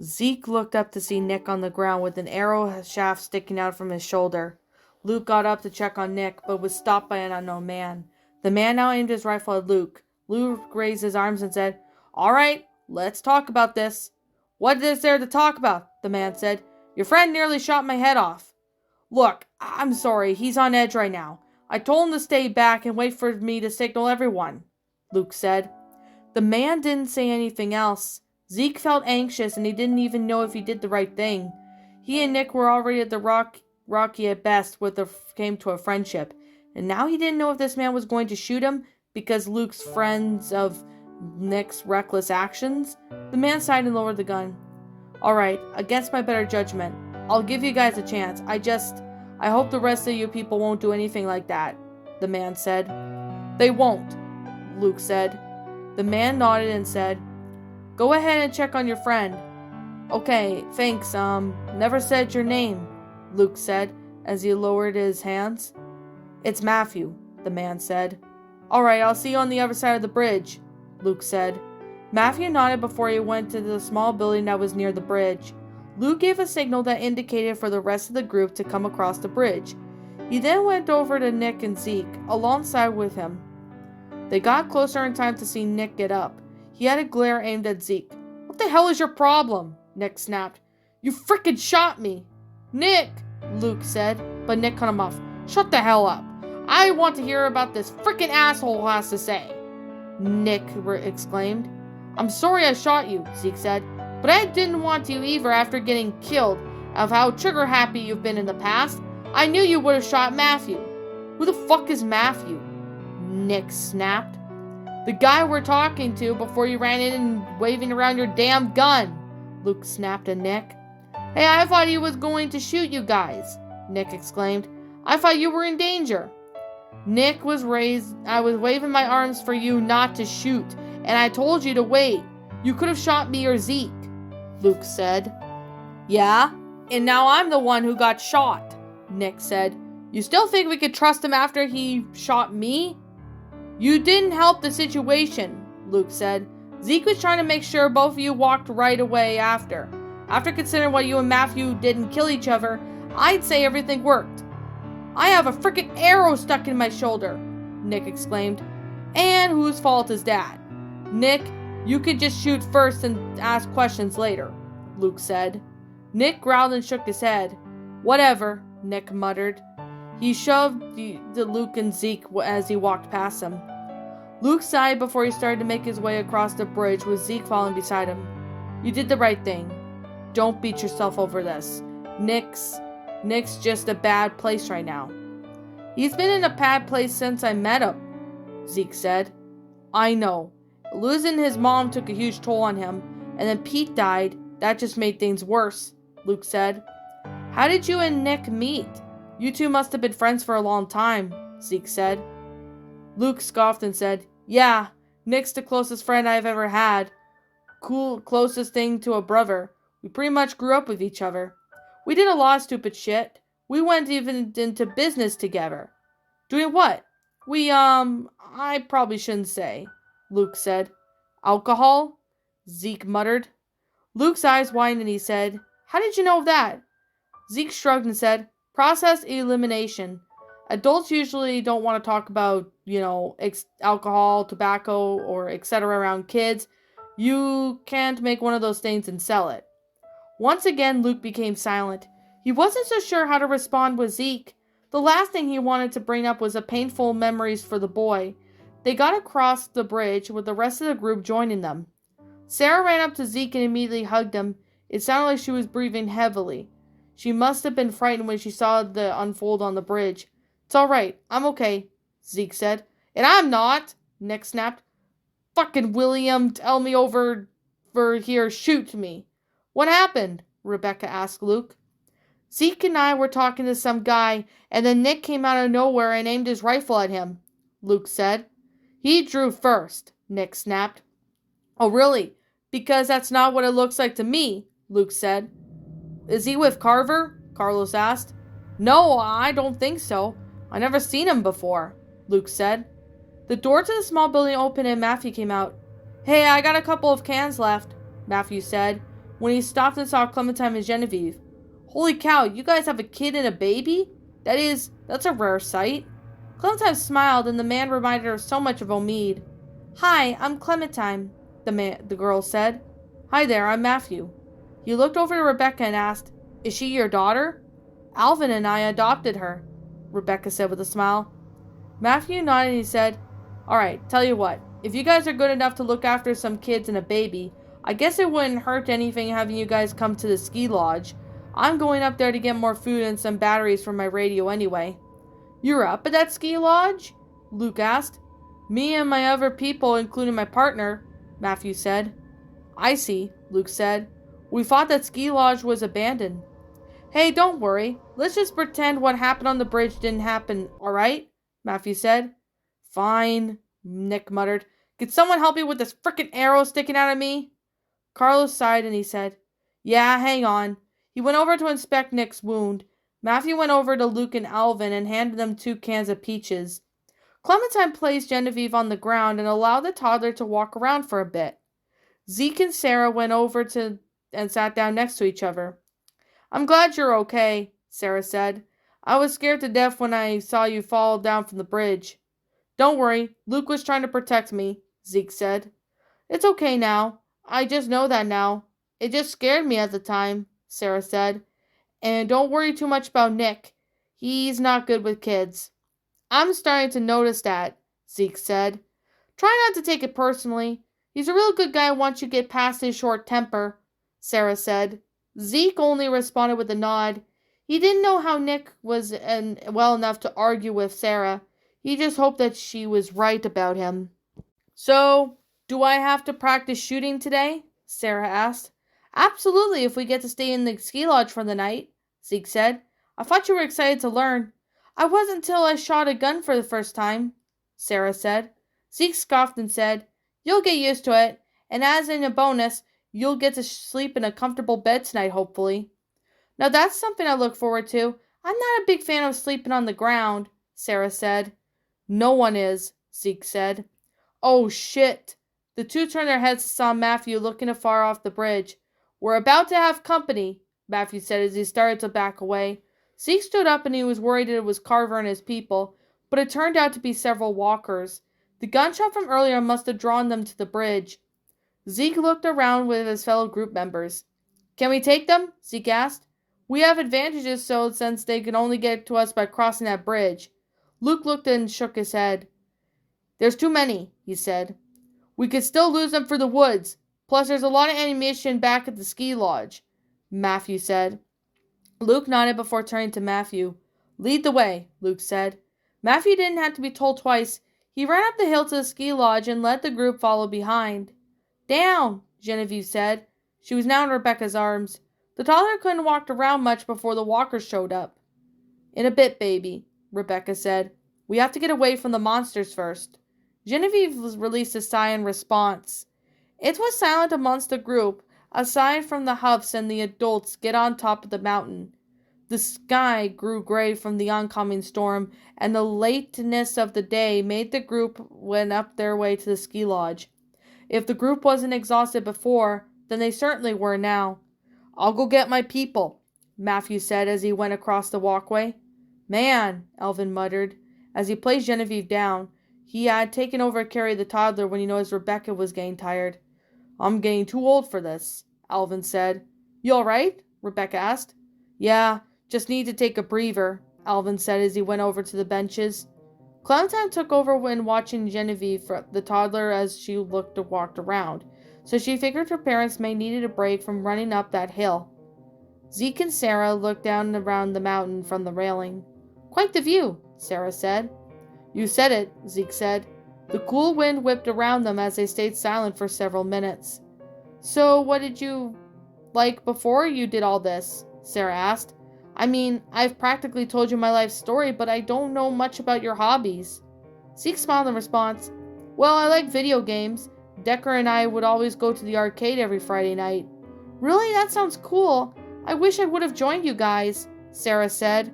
Zeke looked up to see Nick on the ground with an arrow shaft sticking out from his shoulder. Luke got up to check on Nick, but was stopped by an unknown man. The man now aimed his rifle at Luke. Luke raised his arms and said, "All right, let's talk about this." "What is there to talk about?" the man said. "Your friend nearly shot my head off." "Look, I'm sorry, he's on edge right now. I told him to stay back and wait for me to signal everyone," Luke said. The man didn't say anything else. Zeke felt anxious and he didn't even know if he did the right thing. He and Nick were already at the rocky at best when it came to a friendship, and now he didn't know if this man was going to shoot him because Luke's friends of Nick's reckless actions. The man sighed and lowered the gun. "Alright, against my better judgment, I'll give you guys a chance. I hope the rest of you people won't do anything like that," the man said. "They won't," Luke said. The man nodded and said, "Go ahead and check on your friend." "Okay, thanks, never said your name," Luke said as he lowered his hands. "It's Matthew," the man said. "Alright, I'll see you on the other side of the bridge," Luke said. Matthew nodded before he went to the small building that was near the bridge. Luke gave a signal that indicated for the rest of the group to come across the bridge. He then went over to Nick and Zeke, alongside with him. They got closer in time to see Nick get up. He had a glare aimed at Zeke. "What the hell is your problem?" Nick snapped. "You frickin' shot me!" "Nick!" Luke said, but Nick cut him off. "Shut the hell up! I want to hear about this frickin' asshole has to say!" Nick exclaimed. "I'm sorry I shot you," Zeke said, "but I didn't want to either after getting killed of how trigger happy you've been in the past. I knew you would have shot Matthew." "Who the fuck is Matthew?" Nick snapped. "The guy we're talking to before you ran in and waving around your damn gun," Luke snapped at Nick. "Hey, I thought he was going to shoot you guys," Nick exclaimed. "I thought you were in danger." "Nick was raised. I was waving my arms for you not to shoot, and I told you to wait. You could have shot me or Zeke," Luke said. "Yeah, and now I'm the one who got shot," Nick said. "You still think we could trust him after he shot me?" "You didn't help the situation," Luke said. "Zeke was trying to make sure both of you walked right away after. After considering what you and Matthew didn't kill each other, I'd say everything worked." "I have a frickin' arrow stuck in my shoulder," Nick exclaimed. "And whose fault is that?" "Nick, you could just shoot first and ask questions later," Luke said. Nick growled and shook his head. "Whatever," Nick muttered. He shoved the Luke and Zeke as he walked past them. Luke sighed before he started to make his way across the bridge with Zeke following beside him. "You did the right thing. Don't beat yourself over this. Nick's just a bad place right now." "He's been in a bad place since I met him," Zeke said. "I know. Losing his mom took a huge toll on him, and then Pete died. That just made things worse," Luke said. "How did you and Nick meet? You two must have been friends for a long time," Zeke said. Luke scoffed and said, "Yeah, Nick's the closest friend I've ever had. Closest thing to a brother. We pretty much grew up with each other. We did a lot of stupid shit. We went even into business together." "Doing what?" I probably shouldn't say," Luke said. "Alcohol?" Zeke muttered. Luke's eyes widened and he said, "How did you know of that?" Zeke shrugged and said, "Process elimination. Adults usually don't want to talk about, alcohol, tobacco, or etc. around kids. You can't make one of those things and sell it." Once again, Luke became silent. He wasn't so sure how to respond with Zeke. The last thing he wanted to bring up was the painful memories for the boy. They got across the bridge with the rest of the group joining them. Sarah ran up to Zeke and immediately hugged him. It sounded like she was breathing heavily. She must have been frightened when she saw the unfold on the bridge. "It's all right. I'm okay," Zeke said. "And I'm not," Nick snapped. "Fucking William, tell me over here, shoot me." "What happened?" Rebecca asked Luke. "Zeke and I were talking to some guy, and then Nick came out of nowhere and aimed his rifle at him," Luke said. "He drew first," Nick snapped. "Oh, really? Because that's not what it looks like to me," Luke said. "Is he with Carver?" Carlos asked. "No, I don't think so. I never seen him before," Luke said. The door to the small building opened and Matthew came out. "Hey, I got a couple of cans left," Matthew said. when he stopped and saw Clementine and Genevieve. "Holy cow, you guys have a kid and a baby? That's a rare sight." Clementine smiled, and the man reminded her so much of Omid. "Hi, I'm Clementine," the girl said. "Hi there, I'm Matthew." He looked over to Rebecca and asked, "Is she your daughter?" "Alvin and I adopted her," Rebecca said with a smile. Matthew nodded and he said, "All right, tell you what. If you guys are good enough to look after some kids and a baby, I guess it wouldn't hurt anything having you guys come to the ski lodge. I'm going up there to get more food and some batteries for my radio anyway." "You're up at that ski lodge?" Luke asked. "Me and my other people, including my partner," Matthew said. "I see," Luke said. "We thought that ski lodge was abandoned." "Hey, don't worry. Let's just pretend what happened on the bridge didn't happen, alright?" Matthew said. "Fine," Nick muttered. "Could someone help me with this frickin' arrow sticking out of me?" Carlos sighed and he said, "Yeah, hang on." He went over to inspect Nick's wound. Matthew went over to Luke and Alvin and handed them 2 cans of peaches. Clementine placed Genevieve on the ground and allowed the toddler to walk around for a bit. Zeke and Sarah went over and sat down next to each other. "I'm glad you're okay," Sarah said. "I was scared to death when I saw you fall down from the bridge." "Don't worry, Luke was trying to protect me," Zeke said. "It's okay now. I just know that now. It just scared me at the time," Sarah said. "And don't worry too much about Nick. He's not good with kids." "I'm starting to notice that," Zeke said. "Try not to take it personally. He's a real good guy once you get past his short temper," Sarah said. Zeke only responded with a nod. He didn't know how Nick was well enough to argue with Sarah. He just hoped that she was right about him. "So, do I have to practice shooting today?" Sarah asked. "Absolutely, if we get to stay in the ski lodge for the night," Zeke said. "I thought you were excited to learn." "I wasn't until I shot a gun for the first time," Sarah said. Zeke scoffed and said, "You'll get used to it, and as in a bonus, you'll get to sleep in a comfortable bed tonight, hopefully." "Now that's something I look forward to. I'm not a big fan of sleeping on the ground," Sarah said. "No one is," Zeke said. "Oh, shit." The 2 turned their heads and saw Matthew looking afar off the bridge. "We're about to have company," Matthew said as he started to back away. Zeke stood up and he was worried that it was Carver and his people, but it turned out to be several walkers. The gunshot from earlier must have drawn them to the bridge. Zeke looked around with his fellow group members. "Can we take them?" Zeke asked. "We have advantages since they can only get to us by crossing that bridge." Luke looked and shook his head. "There's too many," he said. "We could still lose them for the woods. Plus there's a lot of ammunition back at the ski lodge," Matthew said. Luke nodded before turning to Matthew. "Lead the way," Luke said. Matthew didn't have to be told twice. He ran up the hill to the ski lodge and let the group follow behind. "Down," Genevieve said. She was now in Rebecca's arms. The toddler couldn't walk around much before the walkers showed up. "In a bit, baby," Rebecca said. "We have to get away from the monsters first." Genevieve released a sigh in response. It was silent amongst the group, aside from the Huffs and the adults get on top of the mountain. The sky grew gray from the oncoming storm, and the lateness of the day made the group wend up their way to the ski lodge. If the group wasn't exhausted before, then they certainly were now. "I'll go get my people," Matthew said as he went across the walkway. "Man," Alvin muttered, as he placed Genevieve down. He had taken over to carry the toddler when he noticed Rebecca was getting tired. "I'm getting too old for this," Alvin said. "You alright?" Rebecca asked. "Yeah, just need to take a breather," Alvin said as he went over to the benches. Clementine took over when watching Genevieve, the toddler, as she walked around, so she figured her parents may needed a break from running up that hill. Zeke and Sarah looked down around the mountain from the railing. "Quite the view," Sarah said. "You said it," Zeke said. The cool wind whipped around them as they stayed silent for several minutes. "So what did you like before you did all this?" Sarah asked. "I mean, I've practically told you my life story, but I don't know much about your hobbies." Zeke smiled in response. "Well, I like video games. Decker and I would always go to the arcade every Friday night." "Really? That sounds cool. I wish I would have joined you guys," Sarah said.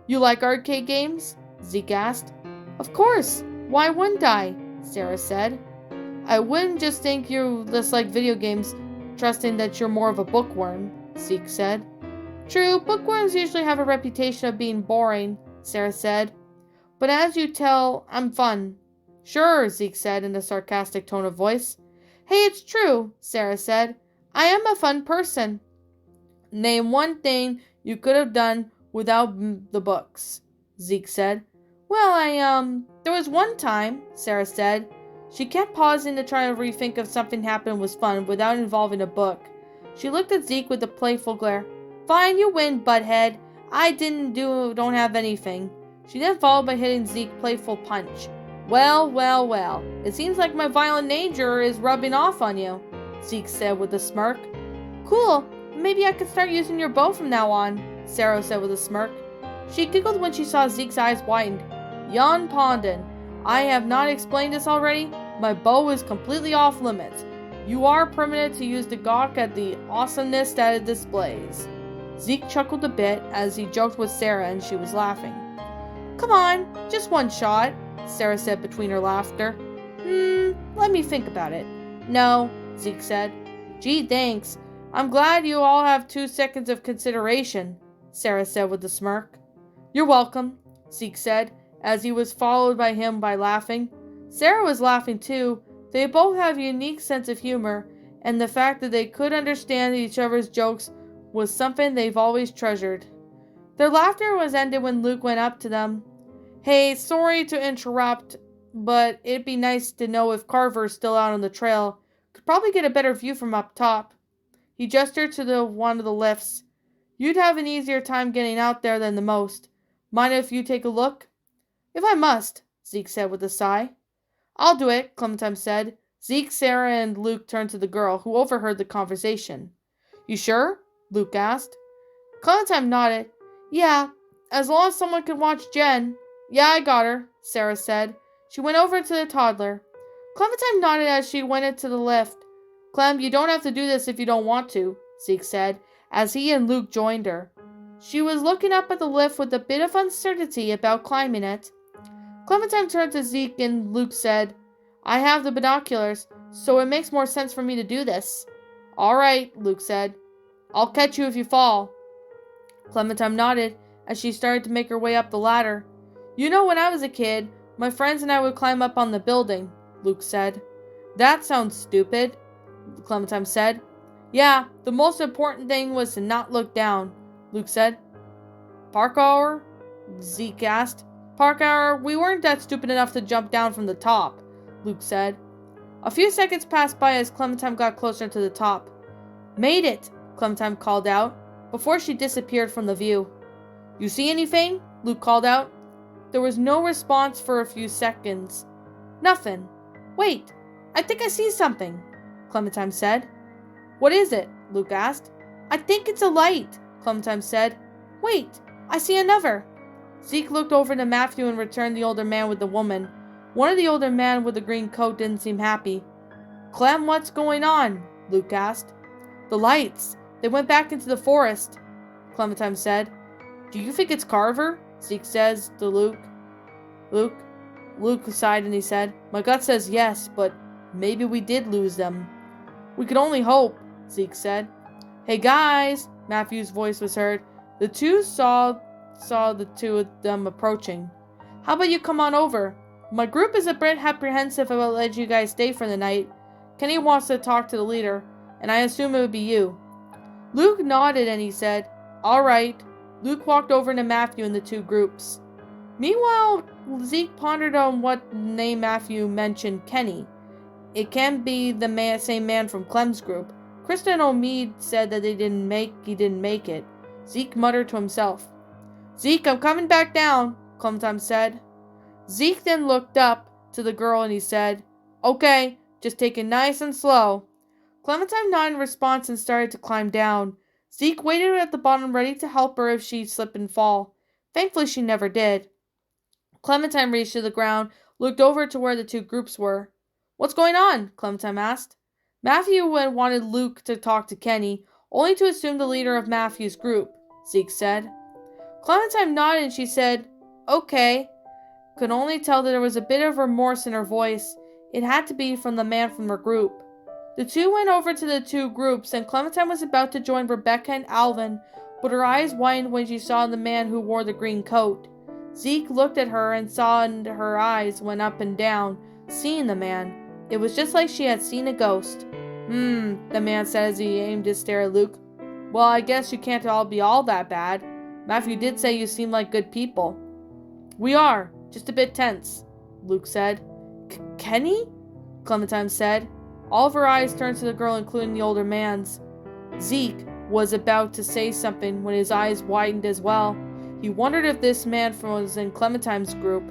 "You like arcade games?" Zeke asked. "Of course. Why wouldn't I?" Sarah said. "I wouldn't just think you just like video games. trusting that you're more of a bookworm, Zeke said. True, bookworms usually have a reputation of being boring, Sarah said. But as you tell, I'm fun. Sure, Zeke said in a sarcastic tone of voice. Hey, it's true, Sarah said. I am a fun person. Name one thing you could have done without the books, Zeke said. Well, there was one time, Sarah said. She kept pausing to try to rethink if something happened was fun without involving a book. She looked at Zeke with a playful glare. Fine, you win, butthead. I don't have anything. She then followed by hitting Zeke's playful punch. Well. It seems like my violent nature is rubbing off on you, Zeke said with a smirk. Cool. Maybe I could start using your bow from now on, Sarah said with a smirk. She giggled when she saw Zeke's eyes widened. Jan Pondon, I have not explained this already. My bow is completely off limits. You are permitted to use the gawk at the awesomeness that it displays. Zeke chuckled a bit as he joked with Sarah and she was laughing. Come on, just one shot, Sarah said between her laughter. Let me think about it. No, Zeke said. Gee, thanks. I'm glad you all have 2 seconds of consideration, Sarah said with a smirk. You're welcome, Zeke said, as he was followed by him by laughing. Sarah was laughing too. They both have a unique sense of humor, and the fact that they could understand each other's jokes was something they've always treasured. Their laughter was ended when Luke went up to them. Hey, sorry to interrupt, but it'd be nice to know if Carver's still out on the trail. Could probably get a better view from up top. He gestured to one of the lifts. You'd have an easier time getting out there than the most. Mind if you take a look? If I must, Zeke said with a sigh. I'll do it, Clementine said. Zeke, Sarah, and Luke turned to the girl, who overheard the conversation. You sure? Luke asked. Clementine nodded. Yeah, as long as someone can watch Jen. Yeah, I got her, Sarah said. She went over to the toddler. Clementine nodded as she went into the lift. Clem, you don't have to do this if you don't want to, Zeke said, as he and Luke joined her. She was looking up at the lift with a bit of uncertainty about climbing it. Clementine turned to Zeke and Luke said, I have the binoculars, so it makes more sense for me to do this. All right, Luke said. I'll catch you if you fall. Clementine nodded as she started to make her way up the ladder. You know, when I was a kid, my friends and I would climb up on the building, Luke said. That sounds stupid, Clementine said. Yeah, the most important thing was to not look down, Luke said. Park hour? Zeke asked. Park hour, we weren't that stupid enough to jump down from the top, Luke said. A few seconds passed by as Clementine got closer to the top. Made it, Clementine called out, before she disappeared from the view. You see anything? Luke called out. There was no response for a few seconds. Nothing. Wait, I think I see something, Clementine said. What is it? Luke asked. I think it's a light, Clementine said. Wait, I see another. Zeke looked over to Matthew and returned the older man with the woman. One of the older men with the green coat didn't seem happy. Clem, what's going on? Luke asked. The lights. They went back into the forest, Clementine said. Do you think it's Carver? Zeke says to Luke. Luke sighed and he said, My gut says yes, but maybe we did lose them. We could only hope, Zeke said. Hey guys, Matthew's voice was heard. The two saw the two of them approaching. How about you come on over? My group is a bit apprehensive about letting you guys stay for the night. Kenny wants to talk to the leader, and I assume it would be you. Luke nodded and he said, All right. Luke walked over to Matthew and the two groups. Meanwhile, Zeke pondered on what name Matthew mentioned, Kenny. It can be the same man from Clem's group. Krista and Omid said that he didn't make it. Zeke muttered to himself. Zeke, I'm coming back down, Clementine said. Zeke then looked up to the girl and he said, Okay, just take it nice and slow. Clementine nodded in response and started to climb down. Zeke waited at the bottom ready to help her if she slipped and fall. Thankfully, she never did. Clementine reached to the ground, looked over to where the two groups were. What's going on? Clementine asked. Matthew wanted Luke to talk to Kenny, only to assume the leader of Matthew's group, Zeke said. Clementine nodded and she said, Okay. Could only tell that there was a bit of remorse in her voice. It had to be from the man from her group. The two went over to the two groups, and Clementine was about to join Rebecca and Alvin, but her eyes widened when she saw the man who wore the green coat. Zeke looked at her and saw her eyes went up and down, seeing the man. It was just like she had seen a ghost. The man said as he aimed his stare at Luke. Well, I guess you can't all be all that bad. Matthew did say you seem like good people. We are, just a bit tense, Luke said. Kenny? Clementine said. All of her eyes turned to the girl, including the older man's. Zeke was about to say something when his eyes widened as well. He wondered if this man was in Clementine's group.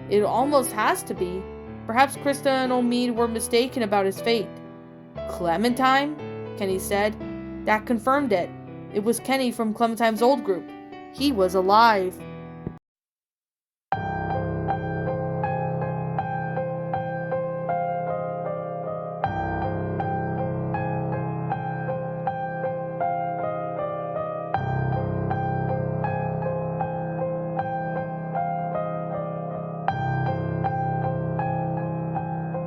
It almost has to be. Perhaps Krista and Omid were mistaken about his fate. Clementine? Kenny said. That confirmed it. It was Kenny from Clementine's old group. He was alive.